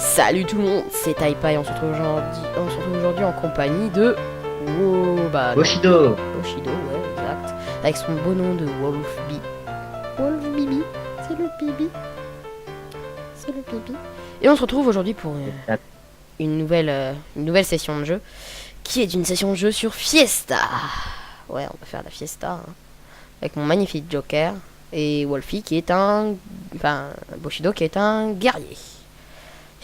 Salut tout le monde, c'est Taipa et on se retrouve aujourd'hui en compagnie de Bushido. Bushido, ouais, exact. Avec son beau nom de Wolf Bibi, c'est le Bibi. C'est le Bibi. Et on se retrouve aujourd'hui pour une nouvelle session de jeu, qui est une session de jeu sur Fiesta. Ouais, on va faire la Fiesta, hein, avec mon magnifique Joker et Wolfie qui est Bushido qui est un guerrier.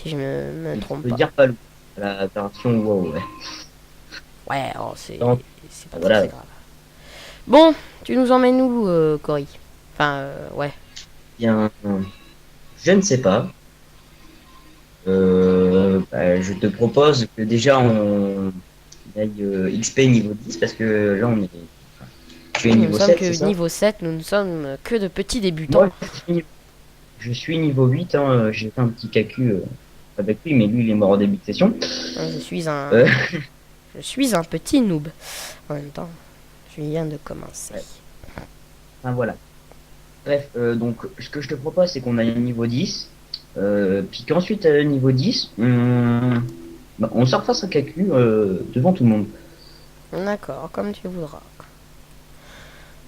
Si je me On trompe peut pas. dire pas loup. La version wow, ouais. Ouais, oh, c'est Donc, pas très, voilà. très grave. Bon, tu nous emmènes où, Cory? Ouais. Bien, je ne sais pas. Je te propose que déjà on aille XP niveau 10 parce que là on est. Tu es Oui, nous ne niveau sommes 7, c'est que ça? niveau 7, nous ne sommes que de petits débutants. Moi je suis niveau 8, hein, j'ai fait un petit cacu avec lui, mais lui il est mort au début de session. Hein, Euh, je suis un petit noob. En même temps, je viens de commencer. ouais, enfin, voilà. Bref, donc ce que je te propose c'est qu'on aille niveau 10. Puis qu'ensuite niveau 10, on sort face à Kaku devant tout le monde. D'accord, comme tu voudras.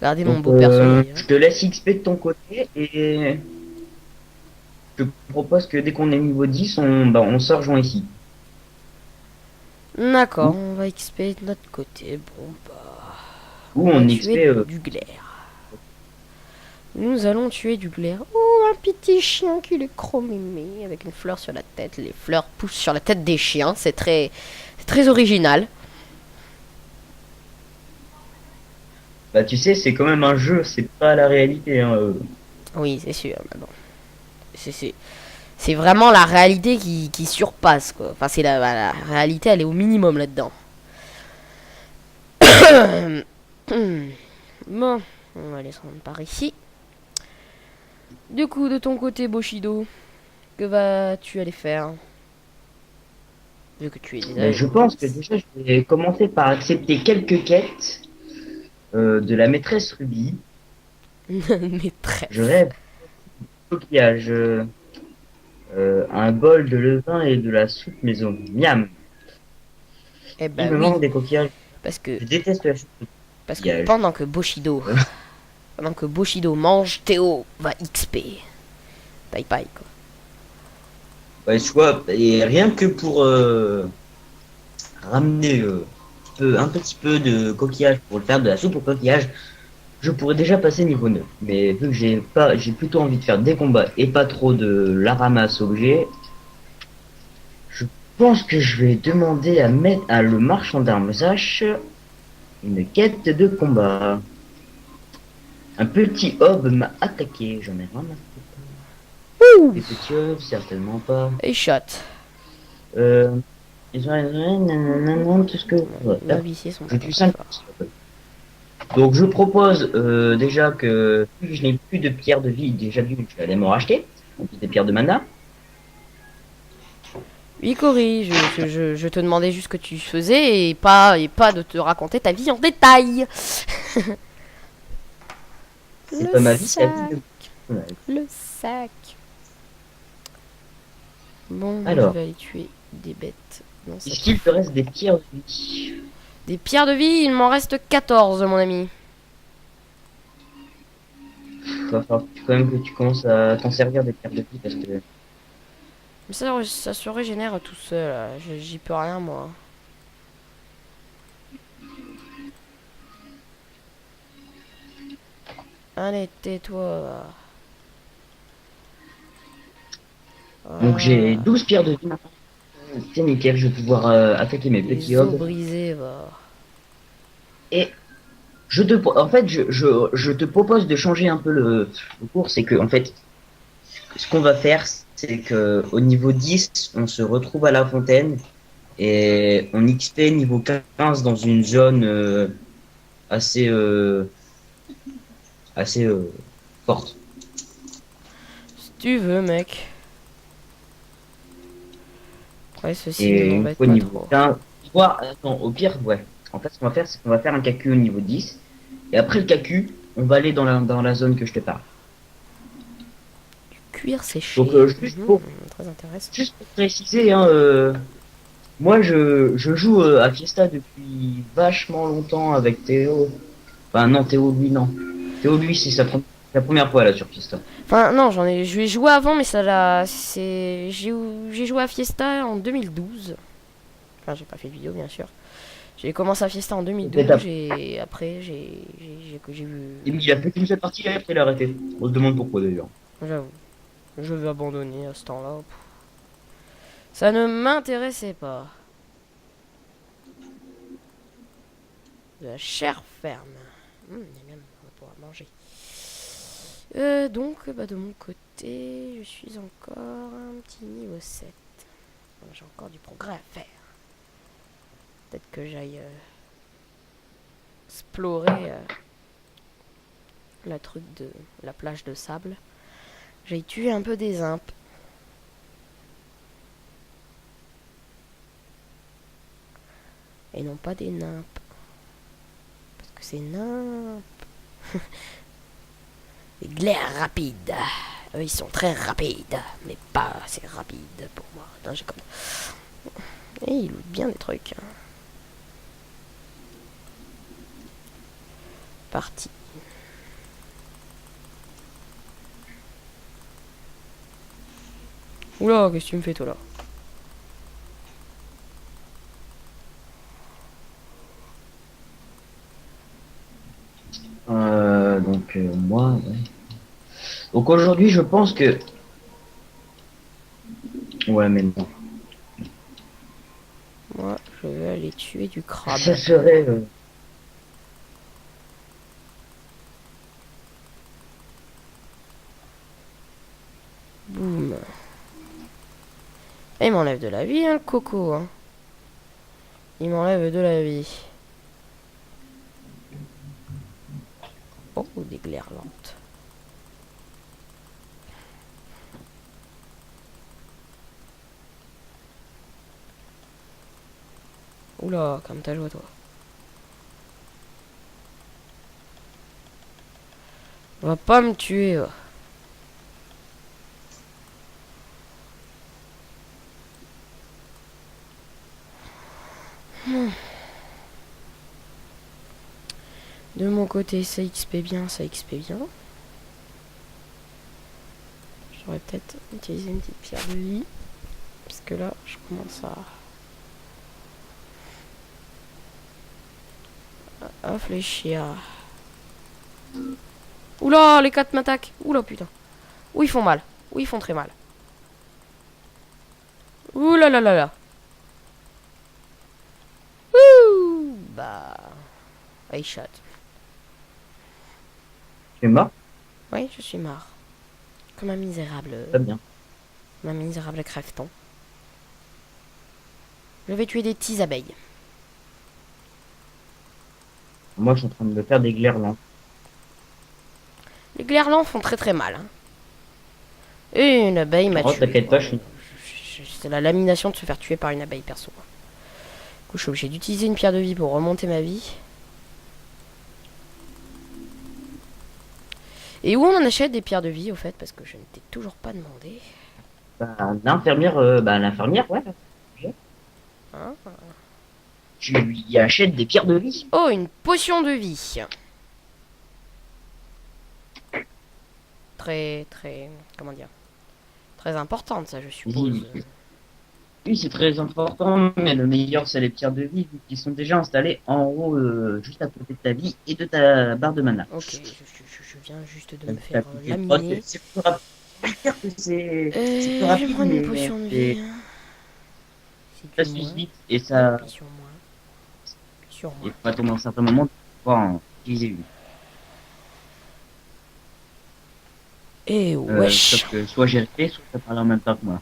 Regardez mon Donc beau personnage. je te laisse XP de ton côté et je te propose que dès qu'on est niveau 10, on se rejoint ici. D'accord, Ou, on va XP de notre côté. Bon, bah, ou on va on tuer XP. du glaire. Nous allons tuer du glaire. Oh, un petit chien qui est chromémé avec une fleur sur la tête. Les fleurs poussent sur la tête des chiens. C'est très original. Bah tu sais, c'est quand même un jeu, c'est pas la réalité, hein. Oui, c'est sûr. Mais bon, c'est vraiment la réalité qui surpasse, quoi. Enfin, la réalité, elle est au minimum là-dedans. Bon, on va descendre par ici. Du coup, de ton côté, Bushido, que vas-tu aller faire? Vu que tu es déjà Mais je niveau pense que 10. déjà je vais commencer par accepter quelques quêtes de la maîtresse Ruby. Je Maîtresse. rêve de coquillage, un bol de levain et de la soupe maison. Miam! Eh Il bah me oui, manque des coquillages. parce que, Je déteste la soupe de parce que coquillages. pendant que Bushido mange, Théo va XP. Paille paille, quoi. Ouais, tu vois, et rien que pour ramener un petit peu de coquillage pour le faire de la soupe au coquillage, je pourrais déjà passer niveau 9. Mais vu que j'ai plutôt envie de faire des combats et pas trop de la ramasse objet, je pense que je vais demander à mettre à le marchand d'armes H une quête de combat. Un petit hob m'a attaqué, j'en ai rien à foutre. Ouh. Des petits hobs, certainement pas. Et shot. Euh, tout ce que. Ma Voilà. viciés sont Je pas tue très 5. forts. Donc je propose déjà que plus je n'ai plus de pierres de vie, déjà d'une, je vais aller m'en racheter. En plus des pierres de mana. Oui, Cory, je te demandais juste ce que tu faisais et pas de te raconter ta vie en détail. C'est Le pas ma vie, c'est la vie sac, de. Ouais. le sac. Bon, moi je Alors, vais aller tuer des bêtes dans est-ce cette qu'il te reste forêt. des pierres de vie? Des pierres de vie, il m'en reste 14, mon ami. Va falloir quand même que tu commences à t'en servir des pierres de vie parce que. Mais ça se régénère tout seul, là. J'y peux rien, moi. Allez, tais-toi. Donc j'ai Voilà. 12 pierres de vie maintenant. C'est nickel, je vais pouvoir attaquer mes petits Les os hobs. brisés, va. Et en fait, je te propose de changer un peu le cours. C'est que, en fait, ce qu'on va faire, c'est que au niveau 10, on se retrouve à la fontaine et on XP niveau 15 dans une zone assez, assez forte. Si tu veux, mec. Après, ceci ne Et une m'embête fois pas niveau trop. 15, soit, attends, au pire, ouais. En fait, ce qu'on va faire, c'est qu'on va faire un KQ au niveau 10. Et après le KQ, on va aller dans la zone que je te parle. cuir séché. Donc, Très intéressant. juste pour préciser, hein, moi, je joue à Fiesta depuis vachement longtemps avec Théo. Enfin, non, Théo, lui, non. Théo, lui, c'est sa première fois là sur Fiesta. Enfin, non, je vais jouer avant, mais ça l'a. J'ai joué à Fiesta en 2012. Enfin, j'ai pas fait de vidéo, bien sûr. J'ai commencé à Fiesta en C'était ta- 2012 et après, j'ai vu. Il a fait qu'une seule partie et après il a arrêté. On se demande pourquoi d'ailleurs. J'avoue. Je vais abandonner à ce temps-là. Ça ne m'intéressait pas. De la chair ferme. Miam, miam, on va pouvoir manger. Donc, bah, de mon côté, je suis encore un petit niveau 7. Bon, j'ai encore du progrès à faire. Peut-être que j'aille explorer la truc de la plage de sable. J'aille tuer un peu des imps. Et non pas des nymphes. Parce que c'est nymphes. Les glaires rapides. Eux, ils sont très rapides. Mais pas assez rapides pour moi. Non, j'ai comme... Et ils lootent bien des trucs. Hein. Parti. Oula, qu'est-ce que tu me fais toi là? Moi, ouais. Donc aujourd'hui, je pense que. Ouais, mais non. Moi, je vais aller tuer du crabe. Ça serait. Boum. Et il m'enlève de la vie, hein, le coco. Hein. Il m'enlève de la vie. Oh, des glaires lentes. Oula, comme t'as joué toi. Va pas me tuer. Va. De mon côté, ça XP bien, ça XP bien. J'aurais peut-être utilisé une petite pierre de vie. Parce que là, je commence à fléchir. Oula, les 4 m'attaquent. Oula, putain. Ouh, ils font mal. Ouh, ils font très mal. Ouh là là là là. Ouh, bah. I shot. Tu es mort? Oui, je suis mort. Comme un misérable. Très bien. Un misérable crève-ton. Je vais tuer des petites abeilles. Moi, je suis en train de me faire des glaires lents. Les glairlans font très très mal. Hein. Et une abeille m'a Oh, tué. t'inquiète pas, C'est la lamination de se faire tuer par une abeille perso. Du coup, je suis obligé d'utiliser une pierre de vie pour remonter ma vie. Et où on en achète des pierres de vie au fait? Parce que je ne t'ai toujours pas demandé. L'infirmière, ouais. Hein? Tu lui achètes des pierres de vie. Oh, une potion de vie. Très, très... Comment dire? Très importante, ça, je suppose. Oui, c'est très important, mais le meilleur, c'est les pierres de vie, vu qu'ils sont déjà installées en haut, juste à côté de ta vie et de ta barre de mana. Ok, je viens juste de me T'as faire cliqué. laminer. C'est plus rapide. C'est plus Je vais rapide, prendre une mais potion de c'est- vie. ça C'est du suce moins. vite et ça, Appuie sur moi. Appuie sur il moi. faut attendre un certain moment pour pouvoir en utiliser une. Et wesh. Sauf que soit j'ai resté, soit ça parle en même temps que moi.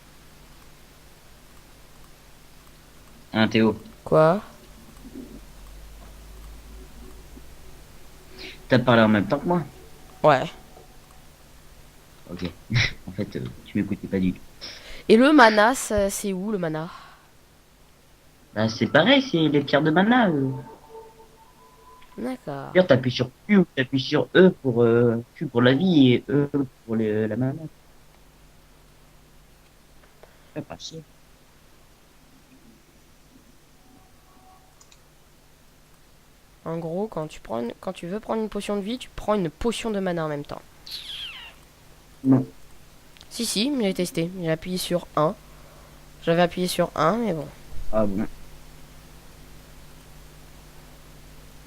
Hein, Théo? Quoi? T'as parlé en même temps que moi? Ouais. Ok. En fait, tu m'écoutais pas du tout. Et le mana, c'est où le mana? Bah, c'est pareil, c'est les pierres de mana. D'accord. D'ailleurs, t'appuies sur Q ou t'appuies sur E pour Q pour la vie et E pour la mana. Fais pas chier. En gros, quand tu veux prendre une potion de vie, tu prends une potion de mana en même temps. Non. Si, mais j'ai testé. J'ai appuyé sur 1. J'avais appuyé sur 1, mais bon. Ah bon.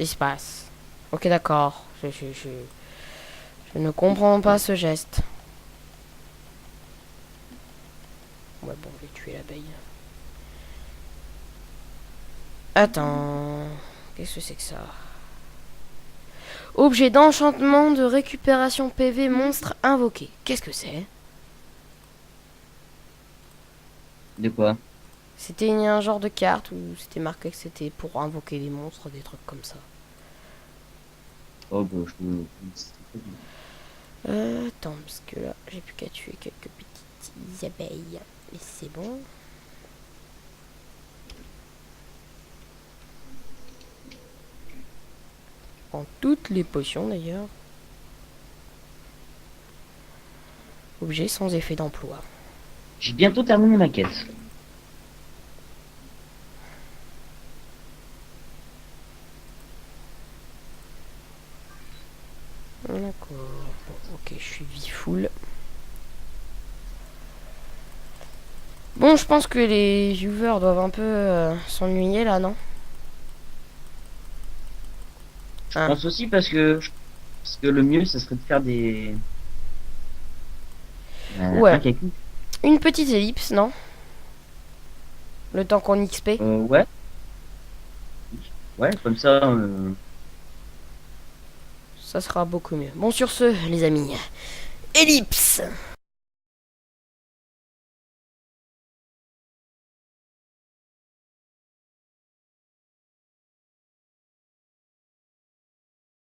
Il se passe. Ok, d'accord. Je ne comprends pas ce geste. Ouais, bon, je vais tuer l'abeille. Attends. Qu'est-ce que c'est que ça? Objet d'enchantement de récupération PV monstre invoqué. Qu'est-ce que c'est? De quoi? C'était un genre de carte où c'était marqué que c'était pour invoquer des monstres, des trucs comme ça. Oh bah Attends, parce que là, j'ai plus qu'à tuer quelques petites abeilles. Et c'est bon. En toutes les potions d'ailleurs. Objet sans effet d'emploi. j'ai bientôt terminé ma quête. D'accord. Bon, ok, je suis vie full. Bon, je pense que les viewers doivent un peu s'ennuyer là, non? Je Hein. pense aussi parce que le mieux, ce serait de faire des... Ouais. un calcul. Une petite ellipse, non? Le temps qu'on XP. Ouais. Ouais, comme ça... Ça sera beaucoup mieux. Bon, sur ce, les amis. Ellipse!